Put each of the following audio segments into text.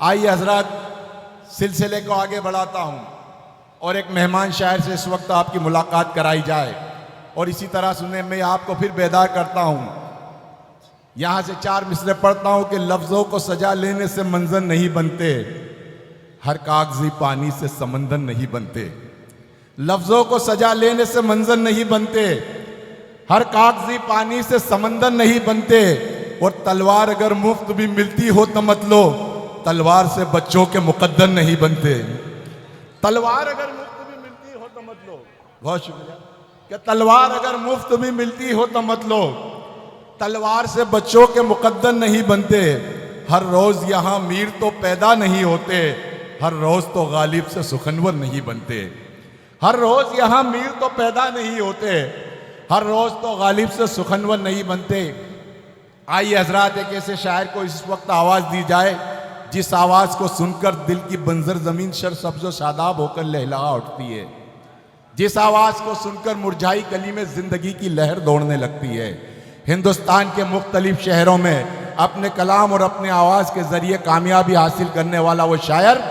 आइए हजरत, सिलसिले को आगे बढ़ाता हूँ और एक मेहमान शायर से इस वक्त आपकी मुलाकात कराई जाए और इसी तरह सुनने में आपको फिर बेदार करता हूँ। यहाँ से 4 मिसरे पढ़ता हूँ कि लफ्ज़ों को सजा लेने से मंजर नहीं बनते, हर कागजी पानी से समंदर नहीं बनते। लफ्ज़ों को सजा लेने से मंजर नहीं बनते, हर कागजी पानी से समंदर नहीं बनते। और तलवार अगर मुफ्त भी मिलती हो तो मत लो, तलवार से बच्चों के मुकद्दर नहीं बनते। तलवार अगर मुफ्त भी मिलती हो तो मत लो, बहुत शुक्रिया। कि तलवार अगर मुफ्त भी मिलती हो तो मत लो, तलवार से बच्चों के मुकद्दर नहीं बनते। हर रोज यहाँ मीर तो पैदा नहीं होते, हर रोज तो गालिब से सुखनवर नहीं बनते। हर रोज यहाँ मीर तो पैदा नहीं होते, हर रोज तो गालिब से सुखनवर नहीं बनते। आइए हजरात, एक ऐसे शायर को इस वक्त आवाज दी जाए जिस आवाज को सुनकर दिल की बंजर जमीन शर सब्ज़ो शादाब होकर लहला उठती है, जिस आवाज को सुनकर मुरझाई कली में जिंदगी की लहर दौड़ने लगती है। हिंदुस्तान के मुख्तलिफ शहरों में अपने कलाम और अपने आवाज के जरिए कामयाबी हासिल करने वाला वो शायर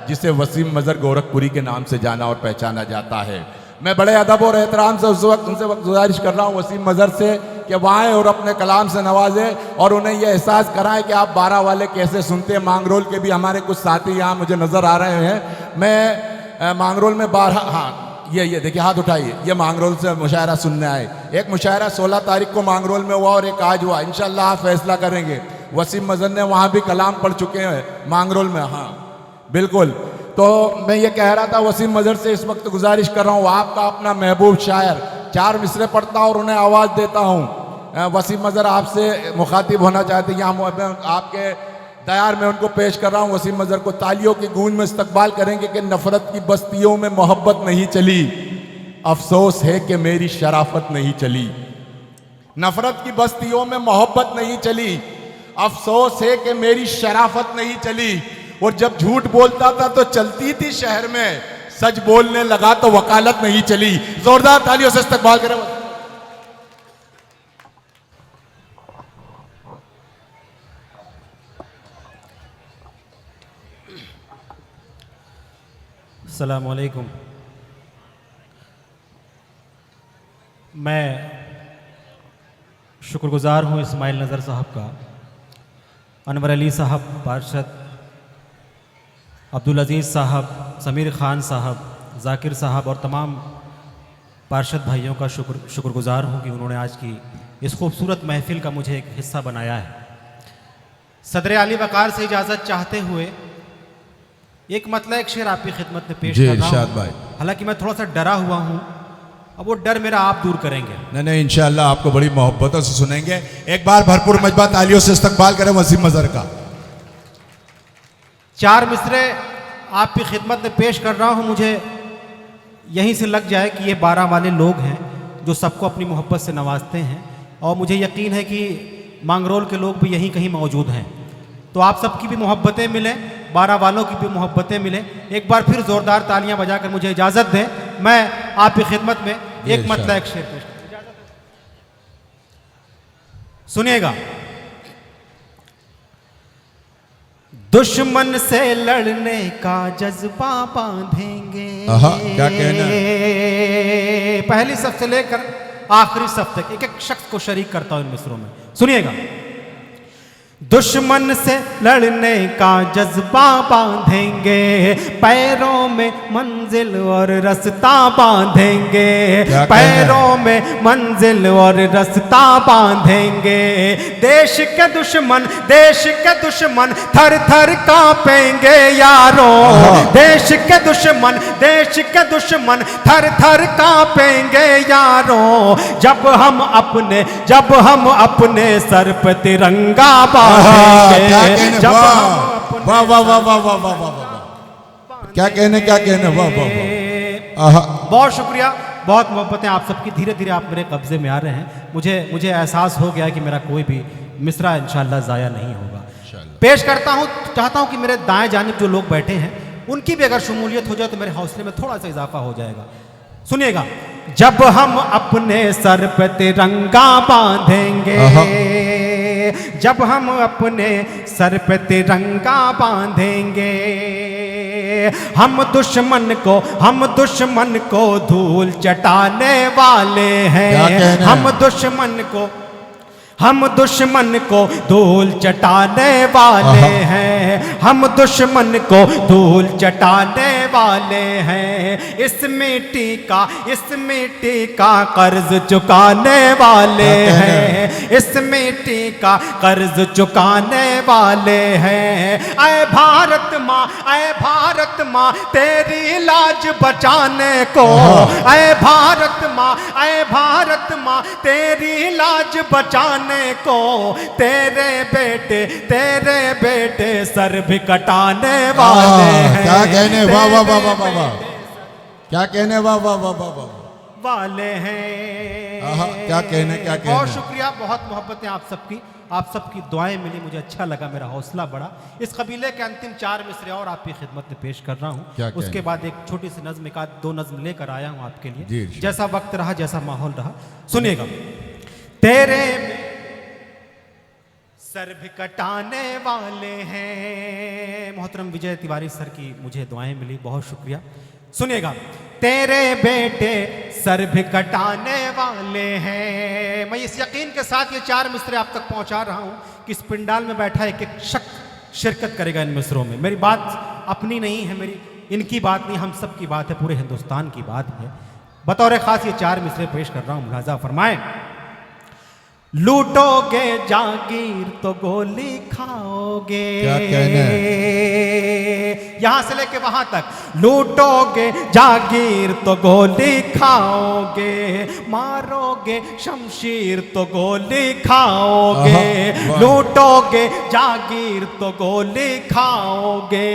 जिसे वसीम मजहर गोरखपुरी के नाम से जाना और पहचाना जाता है। मैं बड़े अदब और एहतराम से उस वक्त उनसे गुजारिश कर रहा हूँ वसीम मजहर से कि वह आएँ और अपने कलाम से नवाजें और उन्हें यह एहसास कराएं कि आप 12 वाले कैसे सुनते हैं। मांगरोल के भी हमारे कुछ साथी यहाँ मुझे नज़र आ रहे हैं। मैं मांगरोल में 12, हाँ ये देखिए हाथ उठाइए, ये मांगरोल से मुशायरा सुनने आए। एक मुशायरा 16 तारीख को मांगरोल में हुआ और एक आज हुआ। इंशाल्लाह आप फैसला करेंगे। वसीम मजहर ने वहाँ भी कलाम पढ़ चुके हैं मांगरोल में, हाँ बिल्कुल। तो मैं ये कह रहा था वसीम मजहर से इस वक्त गुजारिश कर रहा हूँ, आपका अपना महबूब शायर 4 मिसरे पढ़ता और उन्हें आवाज़ देता हूँ। वसीम मजहर आपसे मुखातिब होना चाहते हैं, यहाँ आपके दयार में उनको पेश कर रहा हूँ। वसीम मजहर को तालियों की गूंज में इस्तकबाल करेंगे कि नफरत की बस्तियों में मोहब्बत नहीं चली, अफसोस है कि मेरी शराफत नहीं चली। नफरत की बस्तियों में मोहब्बत नहीं चली, अफसोस है कि मेरी शराफत नहीं चली। और जब झूठ बोलता था तो चलती थी शहर में, सच बोलने लगा तो वकालत नहीं चली। जोरदार तालियों से इस्तकबाल करें। अस्सलामु अलैकुम। मैं शुक्रगुजार हूँ इस्माइल नज़र साहब का, अनवर अली साहब पार्षद, अब्दुल अजीज़ साहब, समीर ख़ान साहब, जाकिर साहब और तमाम पार्षद भाइयों का शुक्रगुजार हूँ कि उन्होंने आज की इस खूबसूरत महफिल का मुझे एक हिस्सा बनाया है। सदर आली वक़ार से इजाज़त चाहते हुए एक मतलब एक शेर आपकी खिदमत में पेश कर रहा हूँ। हालांकि मैं थोड़ा सा डरा हुआ हूँ, अब वो डर मेरा आप दूर करेंगे। नहीं इंशाअल्लाह आपको बड़ी मोहब्बतों से सुनेंगे। एक बार भरपूर मजबा तालियों से इस्तकबाल करें वसीम मजहर का। 4 मिसरे आपकी खिदमत में पेश कर रहा हूँ। मुझे यहीं से लग जाए कि ये 12 वाले लोग हैं जो सबको अपनी मोहब्बत से नवाजते हैं, और मुझे यकीन है कि मांगरोल के लोग भी यहीं कहीं मौजूद हैं। तो आप सबकी भी मोहब्बतें मिलें, 12 वालों की भी मोहब्बतें मिलें। एक बार फिर ज़ोरदार तालियां बजाकर मुझे इजाज़त दें, मैं आपकी खिदमत में एक मतलब एक शेर पेश करूं। सुनिएगा। दुश्मन से लड़ने का जज्बा बांधेंगे, क्या कहना है? पहली सफ से लेकर आखिरी सफ तक एक एक शख्स को शरीक करता हूं इन मिसरों में। सुनिएगा। दुश्मन से लड़ने का जज्बा बांधेंगे, पैरों में मंजिल और रास्ता बांधेंगे, पैरों में मंजिल और रास्ता बांधेंगे। देश के दुश्मन थर थर कांपेंगे यारों, देश के दुश्मन थर थर कांपेंगे यारों। जब हम अपने सर पर तिरंगा क्या कहने वाह। बहुत शुक्रिया, बहुत मोहब्बतें आप सबकी। धीरे धीरे आप मेरे कब्जे में आ रहे हैं। मुझे एहसास हो गया कि मेरा कोई भी मिसरा इंशाल्लाह ज़ाया नहीं होगा। पेश करता हूँ, चाहता हूँ कि मेरे दाएं जानिब जो लोग बैठे हैं उनकी भी अगर शमूलियत हो जाए तो मेरे हौसले में थोड़ा सा इजाफा हो जाएगा। सुनिएगा। जब हम अपने सर पे तिरंगा बांधेंगे, जब हम अपने सर पे तिरंगा बांधेंगे, हम दुश्मन को धूल चटाने वाले हैं। हम दुश्मन को धूल चटाने वाले हैं। हम दुश्मन को धूल चटाने वाले हैं। इस मिट्टी का कर्ज चुकाने वाले हैं। इस मिट्टी का कर्ज चुकाने वाले हैं। ऐ भारत माँ तेरी लाज बचाने को, ऐ भारत माँ तेरी लाज बचाने को, तेरे बेटे सर भी कटाने वाले हैं। क्या कहने, वाह वाह वाह वाह वाह वाह, क्या कहने, वाह वाह वाह वाह वाह वाले हैं। क्या कहने, क्या कहने। बहुत शुक्रिया, बहुत मोहब्बतें आप सबकी दुआएं मिली, मुझे अच्छा लगा, मेरा हौसला बढ़ा। इस कबीले के अंतिम 4 मिसरे और आपकी खिदमत में पेश कर रहा हूँ। उसके बाद एक छोटी सी नज्म, 1-2 नज्म लेकर आया हूँ आपके लिए। जैसा वक्त रहा, जैसा माहौल रहा, सुनिएगा। तेरे सर भी कटाने वाले हैं। मोहतरम विजय तिवारी सर की मुझे दुआएं मिली, बहुत शुक्रिया। सुनिएगा। तेरे बेटे सर भी कटाने वाले हैं। मैं इस यकीन के साथ ये 4 मिसरे आप तक पहुंचा रहा हूं कि इस पिंडाल में बैठा एक शख्स शिरकत करेगा इन मिसरों में। मेरी बात अपनी नहीं है, मेरी इनकी बात नहीं, हम सब की बात है, पूरे हिंदुस्तान की बात है। बतौर खास ये 4 मिसरे पेश कर रहा हूं, मुलाजा फरमाएं। लूटोगे जागीर तो गोली खाओगे। क्या कहना है? यहां से लेके वहां तक। लूटोगे जागीर तो गोली खाओगे, मारोगे शमशीर तो गोली खाओगे। लूटोगे जागीर तो गोली खाओगे,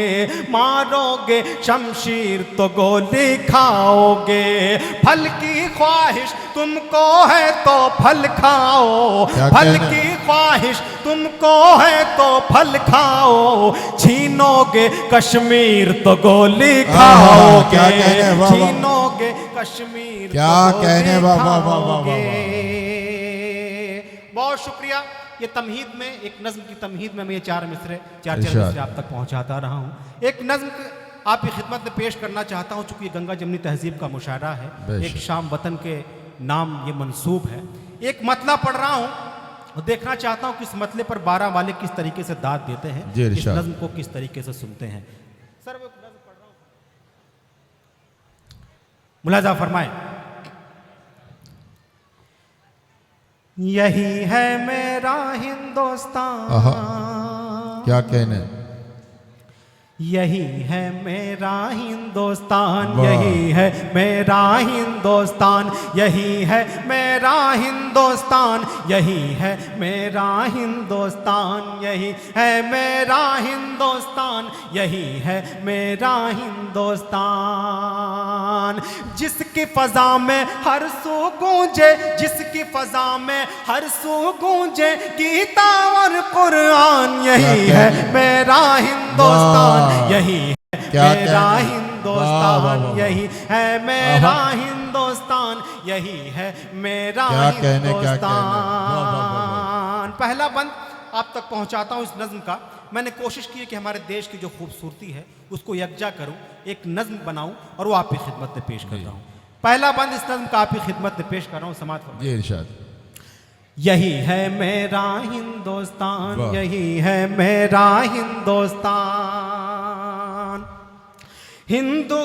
मारोगे शमशीर तो गोली खाओगे। फल की ख्वाहिश तुमको है तो फल खाओ, फल की ख्वाहिश तुमको है तो फल खाओ। छीनोगे कश्मीर तो गोली खाओगे, छीनोगे कश्मीर क्या कहने, वाह वाह वाह वाह। बहुत शुक्रिया। ये तमहीद में, एक नज्म की तमहीद में मैं ये 4 मिसरे आप तक पहुंचाता रहा हूं। एक नज्म आपकी खिदमत में पेश करना चाहता हूं, चूंकि गंगा जमनी तहजीब का मुशायरा है। एक शाम वतन के नाम ये मंसूब है। एक मतला पढ़ रहा हूं और देखना चाहता हूं कि इस मतले पर 12 वाले किस तरीके से दाद देते हैं, इस नज्म को किस तरीके से सुनते हैं। सर वो नज्म पढ़ रहा हूं, मुलाजा फरमाएं। यही है मेरा हिंदुस्तान, क्या कहने, यही है मेरा हिंदुस्तान, यही है मेरा हिंदुस्तान, यही है मेरा हिंदुस्तान, यही है मेरा हिंदुस्तान, यही है मेरा हिंदुस्तान, यही है मेरा हिंदुस्तान। जिसकी फजा में हर सू गूंजे, जिसकी फजा में हर सू गूंजे गीता और कुरान, यही है मेरा हिंदुस्तान, यही है मेरा हिंदुस्तान, यही है मेरा हिंदुस्तान, यही है मेरा हिंदुस्तान। पहला बंद आप तक पहुंचाता हूं इस नज्म का। मैंने कोशिश की है कि हमारे देश की जो खूबसूरती है उसको यकजा करूं, एक नज्म बनाऊं और वो आपकी खिदमत में पेश कर रहा हूं। पहला बंद इस नज्म का आपकी खिदमत में पेश कर रहा हूं, समाअत फरमाइए। इरशाद। यही है मेरा हिंदुस्तान, यही है मेरा हिंदुस्तान। हिंदू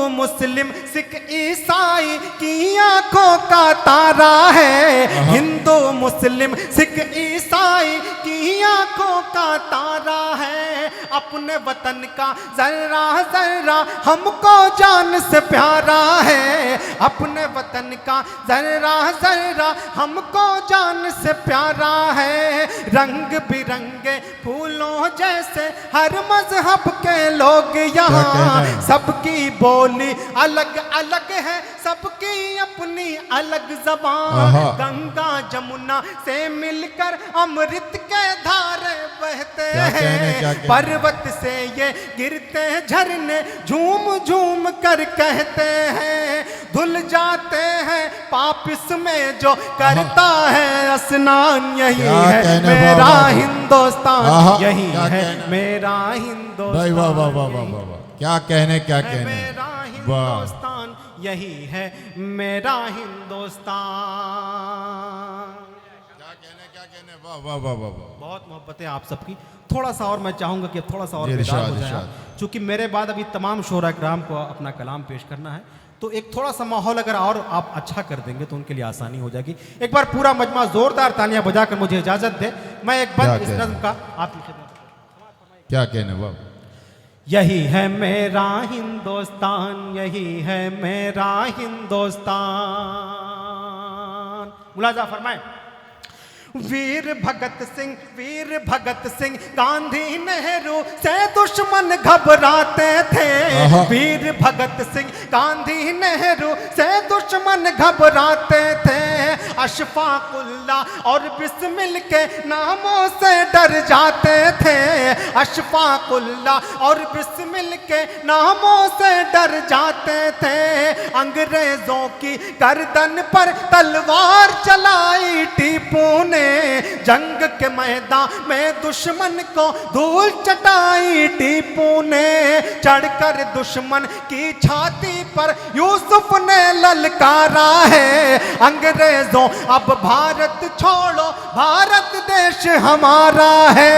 मुस्लिम सिख ईसाई की आंखों का तारा है। हिंदू मुस्लिम सिख ईसाई की आंखों का तारा है। अपने वतन का जर्रा जर्रा हमको जान से प्यारा है। अपने वतन का जर्रा जर्रा हमको जान से प्यारा है। रंग बिरंगे फूलों जैसे हर मजहब के लोग यहाँ, सबकी बोली अलग अलग है, सबकी अपनी अलग ज़बान। गंगा जमुना से मिलकर अमृत के धारे बहते हैं। पर्वत से ये गिरते झरने झूम झूम कर कहते हैं, धुल जाते हैं पाप इसमें जो करता है स्नान। यही है मेरा हिंदुस्तान, यही है मेरा हिंदुस्तान, भाई वाह वाह वाह वाह वाह वाह, क्या कहने क्या कहने, मेरा वाह हिंदुस्तान, यही है मेरा हिंदुस्तान। क्या कहने, वाह वाह वाह वाह वाह। बहुत मोहब्बत है आप सबकी। थोड़ा सा और मैं चाहूँगा कि अब थोड़ा सा और जी, बेदार हो इरशाद, जाए, इरशाद। चूँकि मेरे बाद अभी तमाम शोरा कराम को अपना कलाम पेश करना है, तो एक थोड़ा सा माहौल अगर और आप अच्छा कर देंगे तो उनके लिए आसानी हो जाएगी। एक बार पूरा मजमा जोरदार तालियां बजाकर मुझे इजाज़त दे, मैं एक बंद इस नज़्म का आपकी खिदमत। क्या कहने, वाह। यही है मेरा हिंदुस्तान, यही है मेरा हिंदुस्तान। मुलाजा फरमाए। वीर भगत सिंह गांधी नेहरू से दुश्मन घबराते थे। वीर भगत सिंह गांधी नेहरू से दुश्मन घबराते थे। अशफाकुल्ला और बिस्मिल के नामों से डर जाते थे। अशफाकुल्ला और बिस्मिल के नामों से डर जाते थे। अंग्रेजों की गर्दन पर तलवार चलाई टीपू ने। जंग के मैदान में दुश्मन को धूल चटाई टीपू ने। चढ़कर दुश्मन की छाती पर यूसुफ ने ललकारा है। अंग्रेजों अब भारत छोड़ो, भारत देश हमारा है।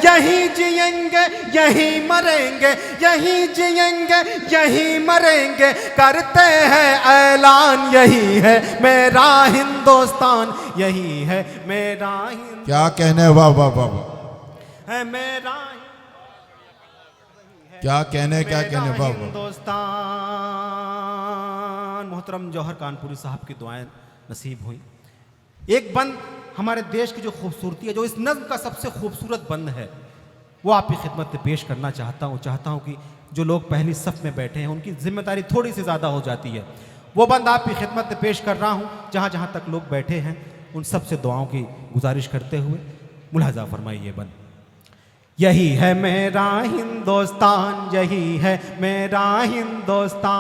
यहीं जिएंगे यहीं मरेंगे, यहीं जिएंगे यहीं मरेंगे, करते हैं ऐलान। यही है मेरा हिंदुस्तान, यही है मेरा हिंदुस्तान, क्या कहने, वाह वाह वाह वाह। है मेरा क्या कहने क्या कहने, वाह वाह। हिंदुस्तान। मोहतरम जौहर कानपुरी साहब की दुआएं नसीब हुई। एक बंद हमारे देश की जो खूबसूरती है, जो इस नज़्म का सबसे खूबसूरत बंद है, वो आपकी खिदमत में पेश करना चाहता हूँ कि जो लोग पहली सफ़ में बैठे हैं उनकी जिम्मेदारी थोड़ी सी ज़्यादा हो जाती है। वो बंद आपकी खिदमत में पेश कर रहा हूँ। जहाँ जहाँ तक लोग बैठे हैं उन सब से दुआओं की गुजारिश करते हुए मुलाजा फरमाइए बंद। यही है मेरा हिंदुस्तान, यही है मेरा हिंदुस्तान।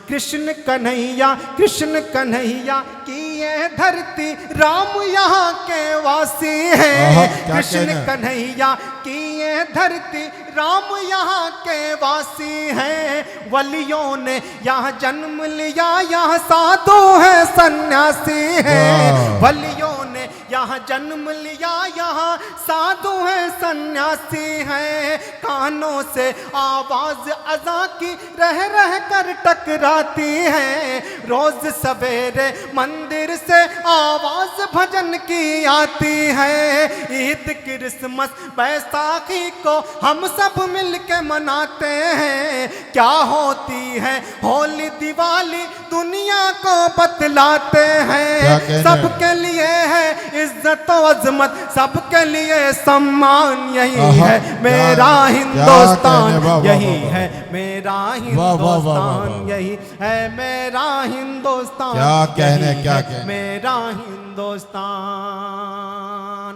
कृष्ण कन्हैया की ये धरती, राम यहाँ के वासी हैं। कृष्ण कन्हैया की ये धरती, राम यहाँ के वासी हैं। वलियों ने यहाँ जन्म लिया, यहाँ साधु है सन्यासी हैं। वलियों ने यहाँ जन्म लिया, यहाँ साधु है सन्यासी हैं। कानों से आवाज अज़ा की रह रह कर टकराती है। रोज सवेरे मंदिर से आवाज भजन की आती है। ईद क्रिसमस बैसाखी को हम सब मिल के मनाते हैं। क्या होती है होली दिवाली दुनिया को बतलाते हैं। सबके लिए है इज्जत और अजमत, सबके लिए सम्मान। यही है मेरा हिंदुस्तान, यही है मेरा हिंदुस्तान, यही है मेरा हिंदुस्तान। क्या कहने क्या कहने, मेरा हिंदुस्तान।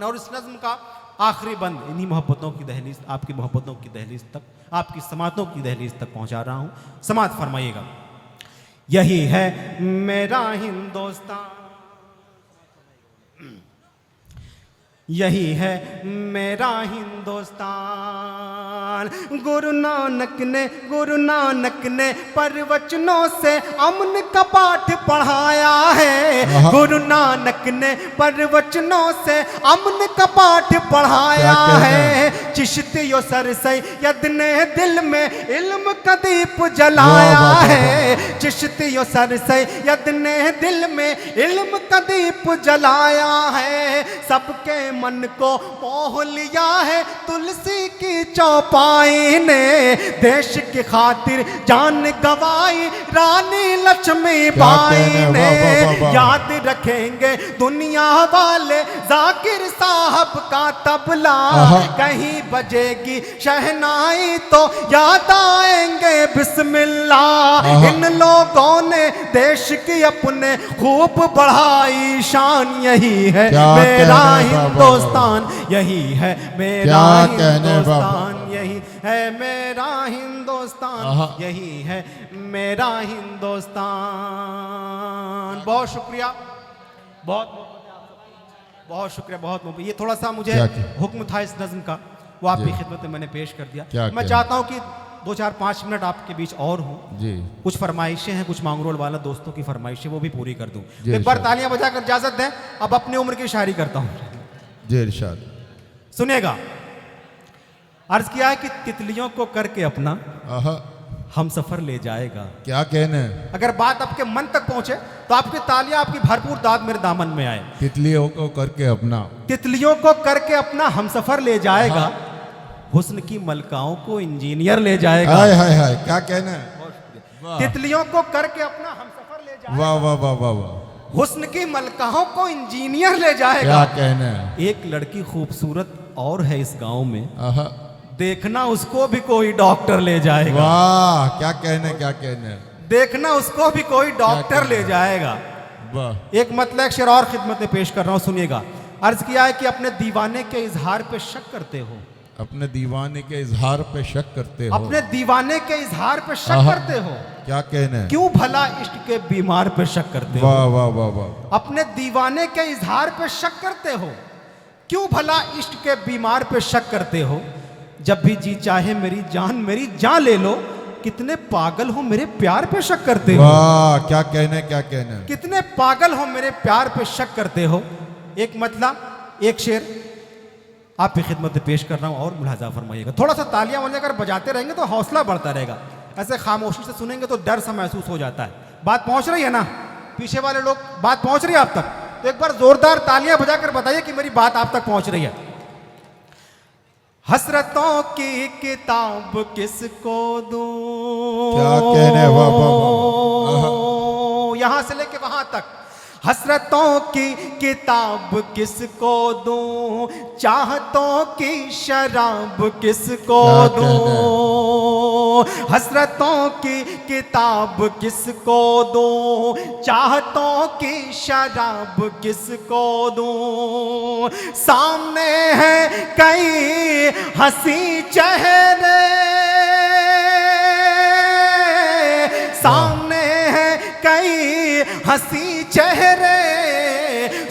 और इस नज़्म का आखिरी बंद इन्हीं मोहब्बतों की दहलीज, आपकी मोहब्बतों की दहलीज तक, आपकी समातों की दहलीज तक पहुंचा रहा हूं। समात फरमाइएगा। यही है मेरा हिंदुस्तान, यही है मेरा हिंदुस्तान। गुरु नानक ने प्रवचनों से अमन का पाठ पढ़ाया है। गुरु नानक ने प्रवचनों से अमन का पाठ पढ़ाया है। चिश्तियों सर सैयद ने दिल में इल्म का दीप जलाया है। चिश्तियों सर सैयद ने दिल में इल्म का दीप जलाया है। सबके मन को मोह लिया है तुलसी की चौपाई ने। देश की खातिर जान गवाई रानी लक्ष्मीबाई ने। याद रखेंगे दुनिया वाले जाकिर साहब का तबला। कहीं बजेगी शहनाई तो याद आएंगे बिस्मिल्लाह। इन लोगों ने देश की अपने खूब बढ़ाई शान। यही है मेरा हिंदुस्तान, यही है मेरा हिंदुस्तान, यही है मेरा हिंदुस्तान, आहा। यही है मेरा हिंदुस्तान। बहुत शुक्रिया, बहुत बहुत शुक्रिया, बहुत मोहब्बत। ये थोड़ा सा मुझे क्या क्या? हुक्म था इस नज़्म का, वो आपकी जी। खिदमत में मैंने पेश कर दिया। क्या मैं क्या? चाहता हूँ कि 2-4-5 मिनट आपके बीच और हों। जी कुछ फरमाइशें हैं, कुछ मांगरोल वाला दोस्तों की फरमाइशें, वो भी पूरी कर दूं। जी, तो एक बार इरशाद। तालियां बजाकर इजाजत दें। अब अपनी उम्र की शायरी करता हूं, जी इरशाद। सुनिएगा। अर्ज किया है कि तितलियों को करके अपना आहा, हम सफर ले जाएगा। क्या कहने, अगर बात आपके मन तक पहुंचे तो आपकी तालियां, आपकी भरपूर दाद मेरे दामन में आए। तितलियों को करके अपना, तितलियों को करके अपना हम सफर ले जाएगा, हुस्न की मलकाओं को इंजीनियर ले जाएगा। हाय हाय हाय, क्या कहने, तितलियों को करके अपना हम सफर ले जाएगा, वाह वाह वाह वाह वाह, हुस्न की मलकाओं को इंजीनियर ले जाएगा। क्या कहने, एक लड़की खूबसूरत और है इस गांव में, आहा, देखना उसको भी कोई डॉक्टर ले जाएगा। वाह, क्या कहने, क्या कहने, देखना उसको भी कोई डॉक्टर ले जाएगा। वाह, एक मतलब एक शेर और खिदमत में पेश कर रहा हूं, सुनिएगा। अर्ज किया है कि अपने दीवाने के इजहार पे शक करते हो, अपने दीवाने के इजहार पे शक करते हो, अपने दीवाने के इजहार पे शक आहा। करते हो, क्या कहने, क्यों भला इश्क के बीमार पे शक करते हो। वाह वाह वाह वाह, अपने दीवाने के इजहार पे शक करते हो, क्यों भला इश्क के बीमार पे शक करते हो। जब भी जी चाहे मेरी जान ले लो, कितने पागल हो मेरे प्यार पे शक करते हो। वाह, क्या कहने, क्या कहने, कितने पागल हो मेरे प्यार पे शक करते हो। एक मतलब एक शेर आपकी खिदमत में पेश कर रहा हूं और मुलाजा फरमाइएगा। थोड़ा सा तालियां अगर बजाते रहेंगे तो हौसला बढ़ता रहेगा, ऐसे खामोशी से सुनेंगे तो डर सा महसूस हो जाता है। बात पहुंच रही है ना, पीछे वाले लोग, बात पहुंच रही है आप तक? तो एक बार जोरदार तालियां बजाकर बताइए कि मेरी बात आप तक पहुंच रही है। हसरतों की किताब किसको दूं, क्या कहने, वाह वाह वाह, यहां से लेके वहां तक। हसरतों की किताब किसको दूं, चाहतों की शराब किसको क्या दूं। हसरतों की किताब किसको दूं, चाहतों की शराब किसको दूं। सामने है कई हंसी चेहरे, सामने है कई हंसी चेहरे,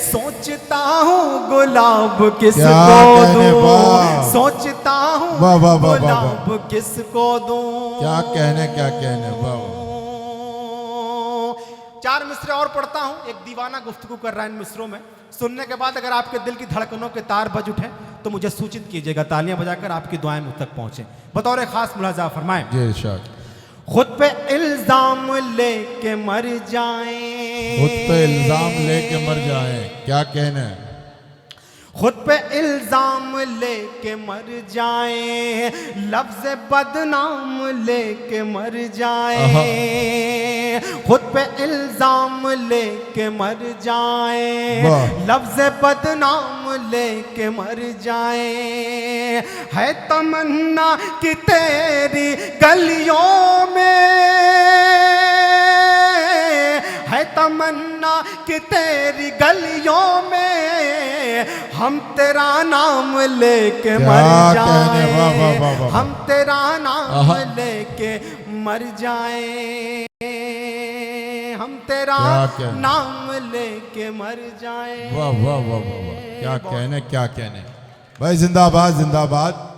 सोचता हूँ गुलाब किसको कहने, दूं, वाह। सोचता हूँ वाह, वाह, वाह, वाह, गुलाब किसको दूं। क्या कहने, क्या कहने, वाह, 4 मिसरे और पढ़ता हूँ। एक दीवाना गुफ्तगू कर रहा है इन मिसरों में। सुनने के बाद अगर आपके दिल की धड़कनों के तार बज उठे तो मुझे सूचित कीजिएगा, तालियां बजाकर आपकी दुआएं मुझ तक पहुंचे। बतौर खास मुलाजा फरमाएं। जी इरशाद। खुद पे इल्जाम लेके मर जाएं, खुद पे इल्जाम लेके मर जाएं, क्या कहने, खुद पे इल्जाम लेके मर जाएं, लफ्ज बदनाम लेके मर जाएं। खुद पे इल्जाम लेके मर जाएं, वाह। लफ्ज बदनाम लेके मर जाएं। है तमन्ना कि तेरी गलियों में, है तमन्ना कि तेरी गलियों में हम तेरा नाम लेके क्या मर कहने, जाएं, वाह, वाह, वाह, वाह। हम तेरा नाम आहा। लेके मर जाएं, हम तेरा क्या कहने। नाम लेके मर जाएं। वाह वाह वाह वाह वाह, क्या कहने, क्या कहने, भाई जिंदाबाद जिंदाबाद।